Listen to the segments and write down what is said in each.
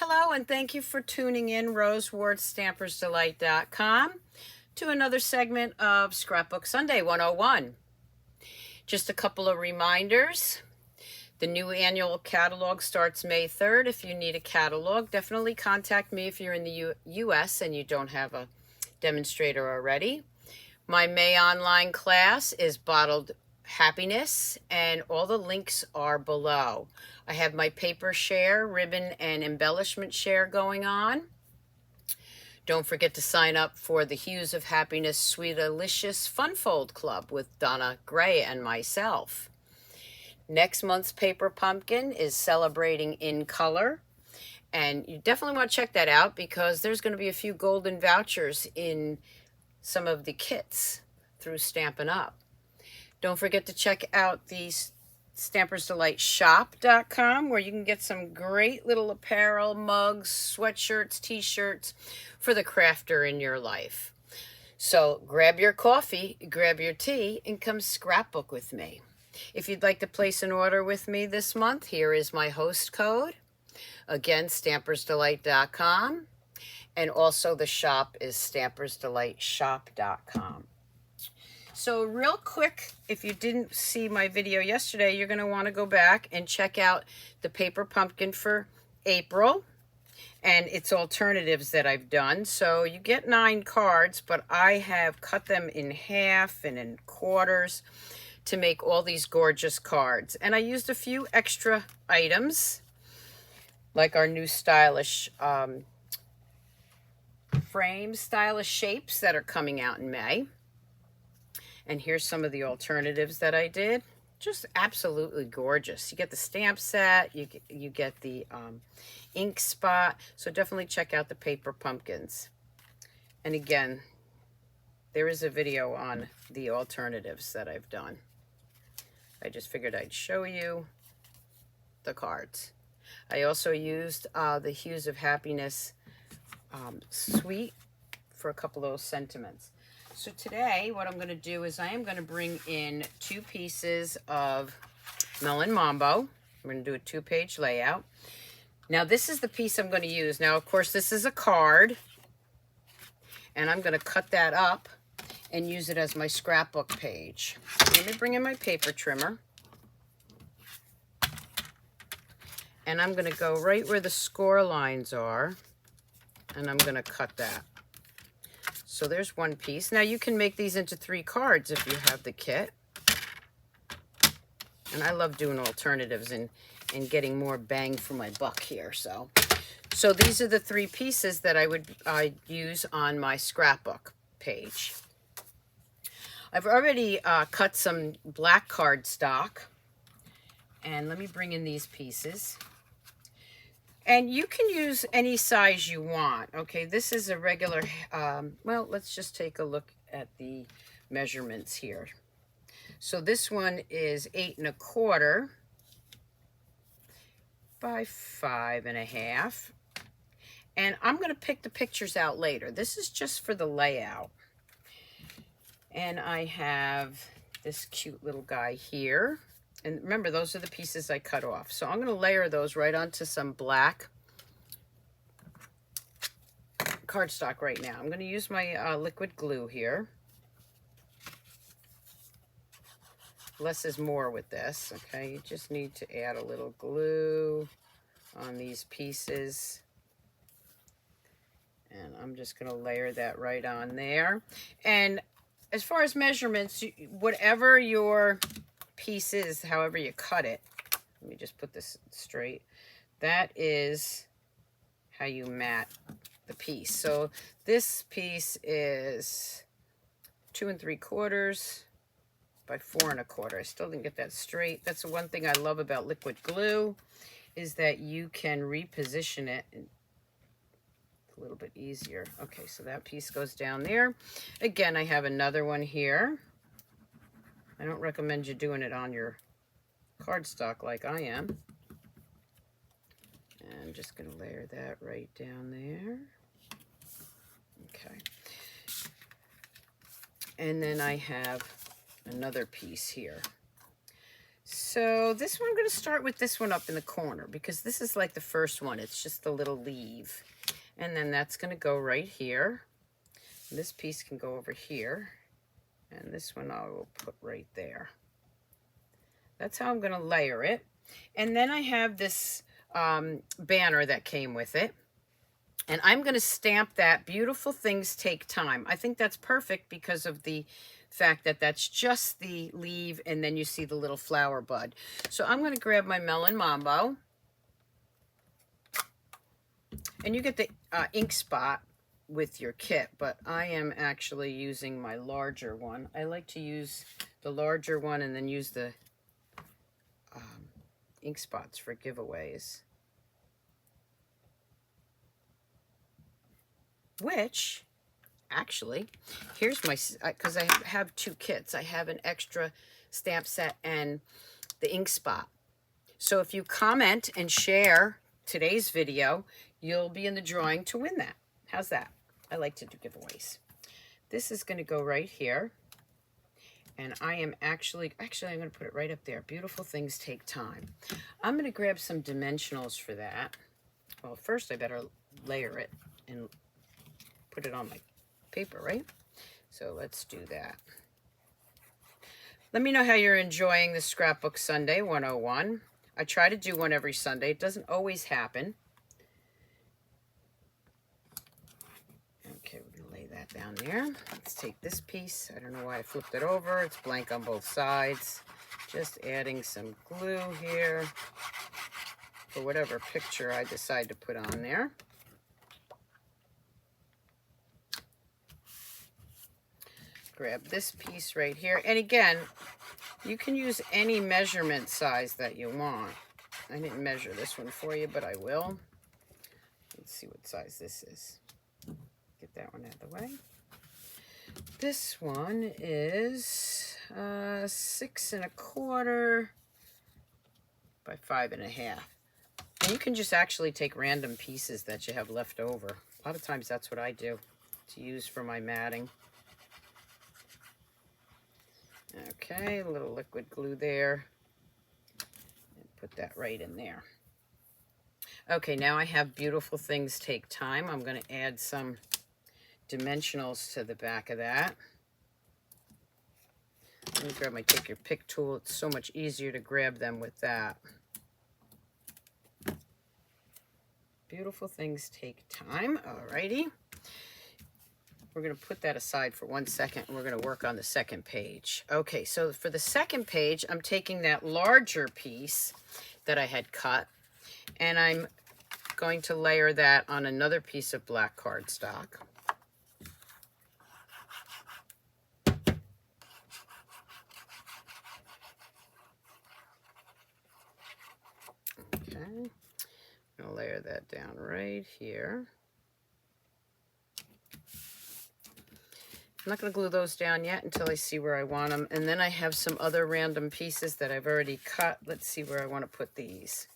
Hello, and thank you for tuning in RoseWardsStampersDelight.com to another segment of Scrapbook Sunday 101. Just a couple of reminders. The new annual catalog starts May 3rd. If you need a catalog, definitely contact me if you're in the U.S. and you don't have a demonstrator already. My May online class is Bottled Happiness, and all the links are below. I have my paper share, ribbon, and embellishment share going on. Don't forget to sign up for the Hues of Happiness Sweet Delicious Fun Fold Club with Donna Gray and myself. Next month's Paper Pumpkin is celebrating in color, and you definitely want to check that out because there's going to be a few golden vouchers in some of the kits through Stampin' Up. Don't forget to check out the StampersDelightShop.com where you can get some great little apparel, mugs, sweatshirts, t-shirts for the crafter in your life. So grab your coffee, grab your tea, and come scrapbook with me. If you'd like to place an order with me this month, here is my host code. Again, StampersDelight.com. And also the shop is StampersDelightShop.com. So real quick, if you didn't see my video yesterday, you're going to want to go back and check out the Paper Pumpkin for April and its alternatives that I've done. So you get 9 cards, but I have cut them in half and in quarters to make all these gorgeous cards. And I used a few extra items, like our new stylish frames, stylish shapes that are coming out in May. And here's some of the alternatives that I did. Just absolutely gorgeous. You get the stamp set, you get the ink spot. So definitely check out the Paper Pumpkins. And again, there is a video on the alternatives that I've done. I just figured I'd show you the cards. I also used the Hues of Happiness suite for a couple of those sentiments. So today what I'm going to do is I am going to bring in 2 pieces of Melon Mambo. I'm going to do a 2-page layout. Now this is the piece I'm going to use. Now of course this is a card, and I'm going to cut that up and use it as my scrapbook page. Let me bring in my paper trimmer. And I'm going to go right where the score lines are, and I'm going to cut that. So there's one piece. Now you can make these into 3 cards if you have the kit. And I love doing alternatives and getting more bang for my buck here. So these are the 3 pieces that I use on my scrapbook page. I've already cut some black cardstock. And let me bring in these pieces. And you can use any size you want. Okay, this is a regular, well, let's just take a look at the measurements here. So this one is 8 1/4 by 5 1/2. And I'm going to pick the pictures out later. This is just for the layout. And I have this cute little guy here. And remember, those are the pieces I cut off. So I'm going to layer those right onto some black cardstock right now. I'm going to use my liquid glue here. Less is more with this, okay? You just need to add a little glue on these pieces. And I'm just going to layer that right on there. And as far as measurements, whatever your piece is, however you cut it, let me just put this straight, that is how you mat the piece. So this piece is 2 3/4 by 4 1/4. I still didn't get that straight. That's the one thing I love about liquid glue, is that you can reposition it a little bit easier. Okay, so that piece goes down there. Again, I have another one here. I don't recommend you doing it on your cardstock like I am. And I'm just going to layer that right down there. Okay. And then I have another piece here. So this one, I'm going to start with this one up in the corner because this is like the first one. It's just the little leaf. And then that's going to go right here. This piece can go over here. And this one I will put right there. That's how I'm going to layer it. And then I have this banner that came with it. And I'm going to stamp that Beautiful Things Take Time. I think that's perfect because of the fact that that's just the leaf and then you see the little flower bud. So I'm going to grab my Melon Mambo. And you get the ink spot with your kit, but I am actually using my larger one. I like to use the larger one and then use the ink spots for giveaways. Which, actually, here's my, because I have two kits. I have an extra stamp set and the ink spot. So if you comment and share today's video, you'll be in the drawing to win that. How's that? I like to do giveaways. This is going to go right here. And I am actually I'm going to put it right up there. Beautiful Things Take Time. I'm going to grab some dimensionals for that. Well, first I better layer it and put it on my paper, right? So let's do that. Let me know how you're enjoying the Scrapbook Sunday 101. I try to do one every Sunday. It doesn't always happen. Okay, we're going to lay that down there. Let's take this piece. I don't know why I flipped it over. It's blank on both sides. Just adding some glue here for whatever picture I decide to put on there. Grab this piece right here. And again, you can use any measurement size that you want. I didn't measure this one for you, but I will. Let's see what size this is. Get that one out of the way. This one is 6 1/4 by 5 1/2. And you can just actually take random pieces that you have left over. A lot of times that's what I do to use for my matting. Okay, a little liquid glue there. And put that right in there. Okay, now I have Beautiful Things Take Time. I'm going to add some dimensionals to the back of that. Let me grab my Take Your Pick tool. It's so much easier to grab them with that. Beautiful Things Take Time. Alrighty. We're going to put that aside for 1 second and we're going to work on the second page. Okay, so for the second page, I'm taking that larger piece that I had cut and I'm going to layer that on another piece of black cardstock. Okay, I'm going to layer that down right here. I'm not going to glue those down yet until I see where I want them. And then I have some other random pieces that I've already cut. Let's see where I want to put these.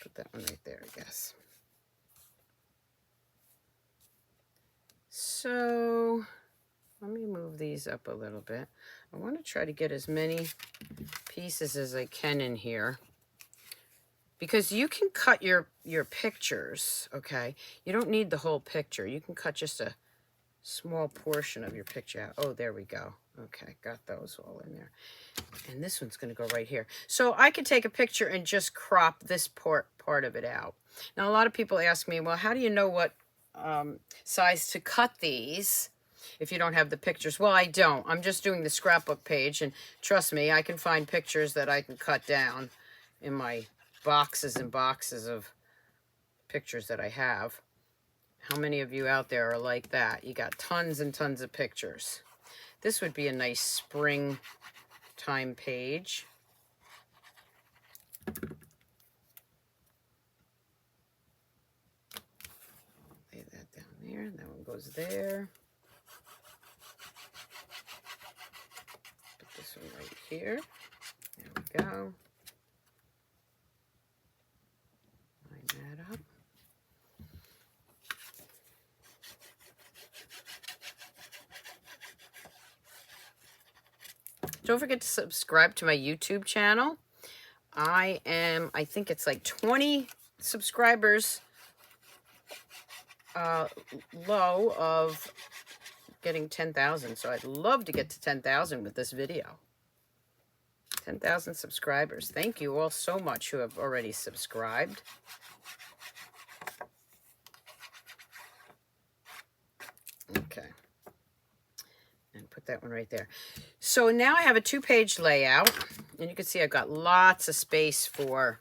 Put that one right there, I guess. So let me move these up a little bit. I want to try to get as many pieces as I can in here. Because you can cut your pictures, okay? You don't need the whole picture. You can cut just a small portion of your picture out. Oh, there we go. Okay, got those all in there. And this one's going to go right here. So I could take a picture and just crop this part of it out. Now, a lot of people ask me, well, how do you know what size to cut these if you don't have the pictures? Well, I don't. I'm just doing the scrapbook page. And trust me, I can find pictures that I can cut down in my boxes and boxes of pictures that I have. How many of you out there are like that? You got tons and tons of pictures. This would be a nice spring time page. Lay that down there. That one goes there. Put this one right here. There we go. Line that up. Don't forget to subscribe to my YouTube channel. I think it's like 20 subscribers low of getting 10,000. So I'd love to get to 10,000 with this video. 10,000 subscribers. Thank you all so much who have already subscribed. Okay. And put that one right there. So now I have a 2-page layout. And you can see I've got lots of space for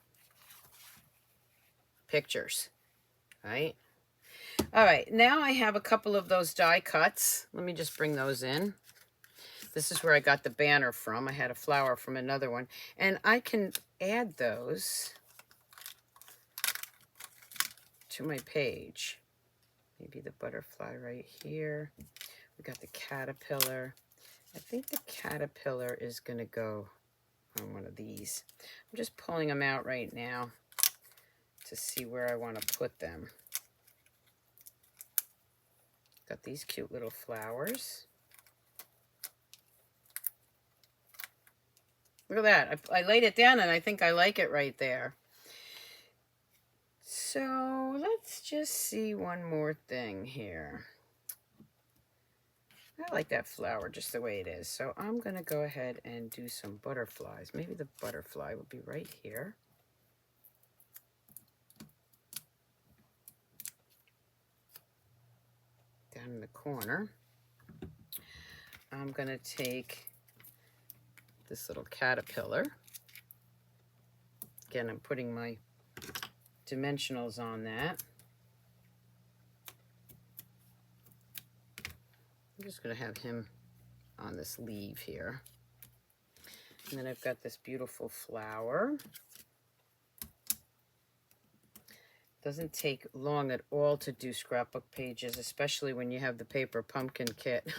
pictures. Right? All right. Now I have a couple of those die cuts. Let me just bring those in. This is where I got the banner from. I had a flower from another one. And I can add those to my page. Maybe the butterfly right here. We got the caterpillar. I think the caterpillar is going to go on one of these. I'm just pulling them out right now to see where I want to put them. Got these cute little flowers. Look at that. I laid it down and I think I like it right there. So let's just see one more thing here. I like that flower just the way it is. So I'm going to go ahead and do some butterflies. Maybe the butterfly would be right here. Down in the corner. I'm going to take this little caterpillar. Again, I'm putting my dimensionals on that. I'm just going to have him on this leaf here. And then I've got this beautiful flower. Doesn't take long at all to do scrapbook pages, especially when you have the paper pumpkin kit.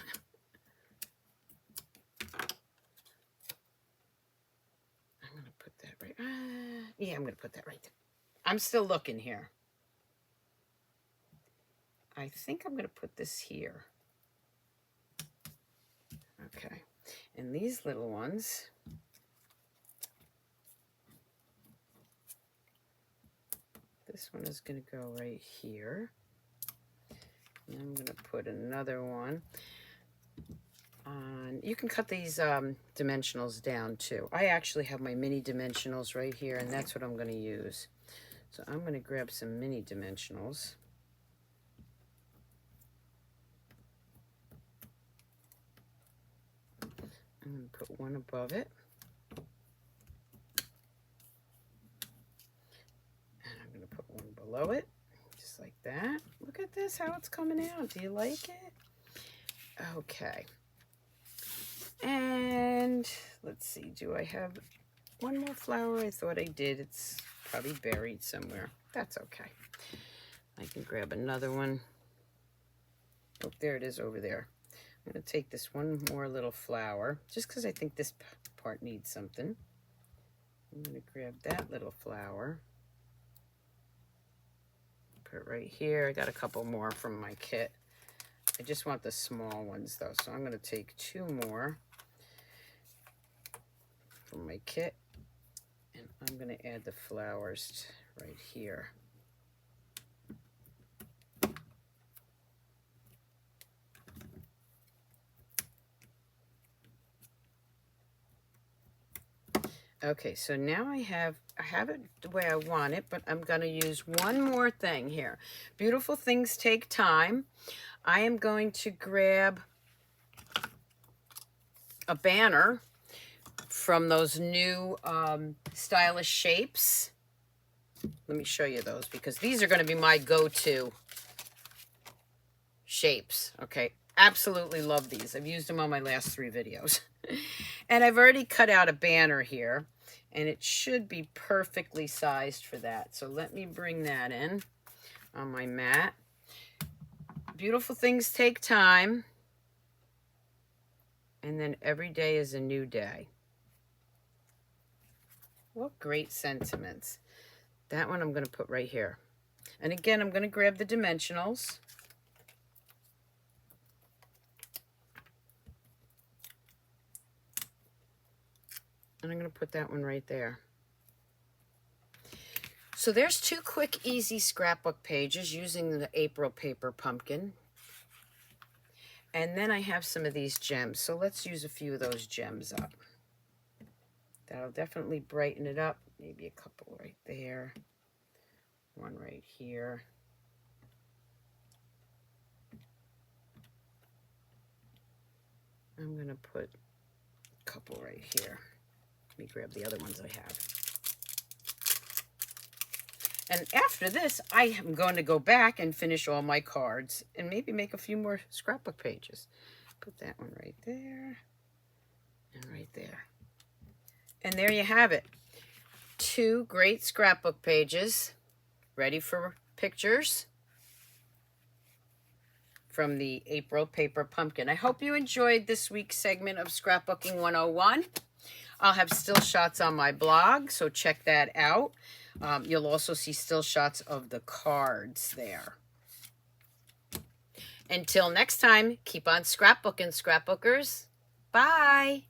I'm going to put that right. Yeah, I'm going to put that right there. I'm still looking here. I think I'm going to put this here. Okay, and these little ones, this one is going to go right here. And I'm going to put another one on. You can cut these dimensionals down too. I actually have my mini dimensionals right here, and that's what I'm going to use. So I'm going to grab some mini dimensionals. I'm going to put one above it. And I'm going to put one below it, just like that. Look at this, how it's coming out. Do you like it? Okay. And let's see, do I have one more flower? I thought I did. It's probably buried somewhere. That's okay. I can grab another one. Oh, there it is over there. I'm going to take this one more little flower, just because I think this part needs something. I'm going to grab that little flower. Put it right here. I got a couple more from my kit. I just want the small ones, though, so I'm going to take 2 more from my kit, and I'm going to add the flowers right here. Okay, so now I have it the way I want it, but I'm going to use one more thing here. Beautiful things take time. I am going to grab a banner from those new stylish shapes. Let me show you those, because these are going to be my go-to shapes. Okay, absolutely love these. I've used them on my last 3 videos. And I've already cut out a banner here, and it should be perfectly sized for that. So let me bring that in on my mat. Beautiful things take time. And then every day is a new day. What great sentiments. That one I'm going to put right here. And again, I'm going to grab the dimensionals. And I'm going to put that one right there. So there's 2 quick, easy scrapbook pages using the April paper pumpkin. And then I have some of these gems. So let's use a few of those gems up. That'll definitely brighten it up. Maybe a couple right there. One right here. I'm going to put a couple right here. Let me grab the other ones I have. And after this, I am going to go back and finish all my cards and maybe make a few more scrapbook pages. Put that one right there and right there. And there you have it. 2 great scrapbook pages ready for pictures from the April paper pumpkin. I hope you enjoyed this week's segment of Scrapbooking 101. I'll have still shots on my blog, so check that out. You'll also see still shots of the cards there. Until next time, keep on scrapbooking, scrapbookers. Bye.